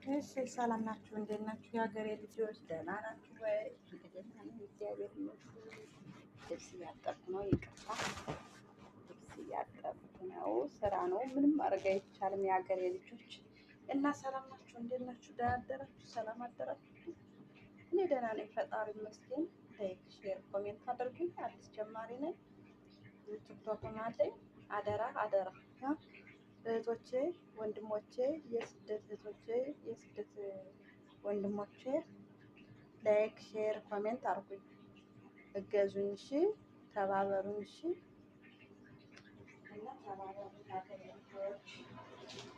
እሺ ሰላም ናችሁ? እንዴት ናችሁ? የሀገሬ ልጆች ደህና ናችሁ ወይ? ደህና ነኝ፣ እግዚአብሔር ይመስገን። ልብስ እያጠብኩ ነው። ይቅርታ፣ ልብስ እያጠብኩ ነው። ስራ ነው፣ ምንም ማድረግ አይቻልም። የሀገሬ ልጆች እና ሰላም ናችሁ? እንዴት ናችሁ? ደህና አደራችሁ? ሰላም አደራችሁ? እኔ ደህና ነኝ፣ ፈጣሪ ይመስገን። ላይክ፣ ሼር፣ ኮሜንት አድርጉኝ። አዲስ ጀማሪ ነኝ። ቲክቶክም አለኝ። አደራ አደራ እህቶቼ ወንድሞቼ፣ የስደት እህቶቼ የስደት ወንድሞቼ ላይክ ሼር ኮሜንት አርጉኝ፣ እገዙኝ፣ እሺ ተባበሩኝ፣ እሺ እና ተባበሩ፣ ታገኙዎች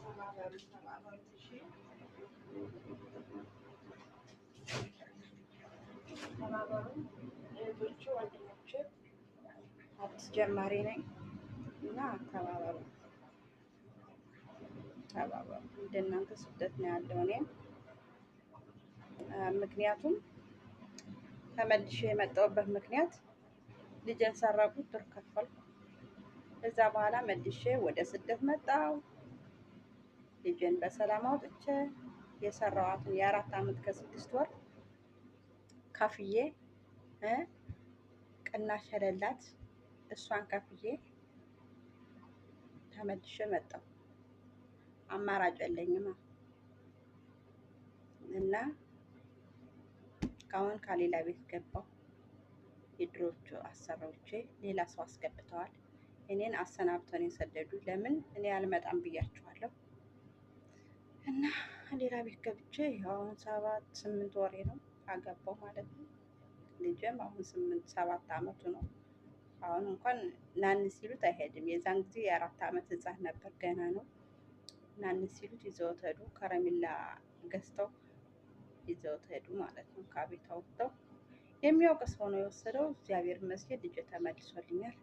ተባበሩ፣ ተባበሩ፣ እሺ ተባበሩ እህቶቼ ወንድሞቼ፣ አዲስ ጀማሪ ነኝ እና ተባበሩ። ተባበሩ። እንደናንተ ስደት ነው ያለው። እኔም ምክንያቱም ተመልሼ የመጣሁበት ምክንያት ልጄን ሰረቁት፣ ብር ከፈልኩ። ከዛ በኋላ መልሼ ወደ ስደት መጣሁ። ልጄን በሰላም አውጥቼ የሰራኋትን የ4 ዓመት ከ6 ወር ከፍዬ ቅናሽ የሌላት እሷን ከፍዬ ተመልሼ መጣሁ። አማራጭ የለኝም እና ካሁን ከሌላ ቤት ገባሁ። የድሮቹ አሰሪዎቼ ሌላ ሰው አስገብተዋል። እኔን አሰናብተው ነው የሰደዱ። ለምን እኔ አልመጣም ብያቸዋለሁ። እና ሌላ ቤት ገብቼ አሁን 7-8 ወሬ ነው አገባው ማለት ነው። ልጄም አሁን 8-7 ዓመቱ ነው። አሁን እንኳን ናን ሲሉት አይሄድም። የዛን ጊዜ የ4 ዓመት ህፃን ነበር፣ ገና ነው። ናን ሲሉት ይዘውት ሄዱ። ከረሜላ ገዝተው ይዘውት ሄዱ ማለት ነው። ከቤት አውጥተው የሚያውቅ ሰው ነው የወሰደው። እግዚአብሔር ይመስገን ልጄ ተመልሶልኛል።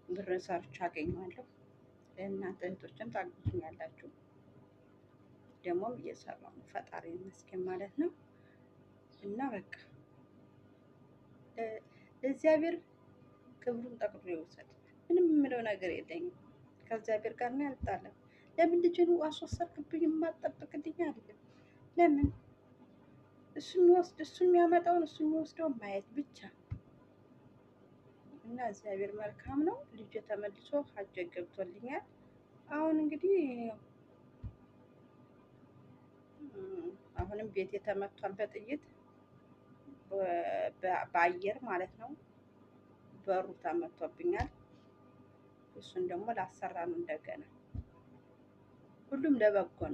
ብር ሰርቼ አገኘዋለሁ። እናንተ እህቶችም ታግዙኛላችሁ። ደግሞም እየሰራሁ ነው፣ ፈጣሪ ይመስገን ማለት ነው። እና በቃ ለእግዚአብሔር ክብሩን ጠቅሎ ይውሰድ። ምንም የምለው ነገር የለኝም። ከእግዚአብሔር ጋር ነው ያልጣለም። ለምን ልጅን አስወሰድክብኝ? የማጠብቅልኝ አይደለም። ለምን እሱ የሚወስድ እሱ የሚያመጣውን እሱ የሚወስደውን ማየት ብቻ እና እግዚአብሔር መልካም ነው። ልጅ ተመልሶ ሀጀ ገብቶልኛል። አሁን እንግዲህ አሁንም ቤት ተመቷል በጥይት በአየር ማለት ነው። በሩ ተመቶብኛል። እሱን ደግሞ ላሰራ ነው እንደገና። ሁሉም ለበጎ ነው።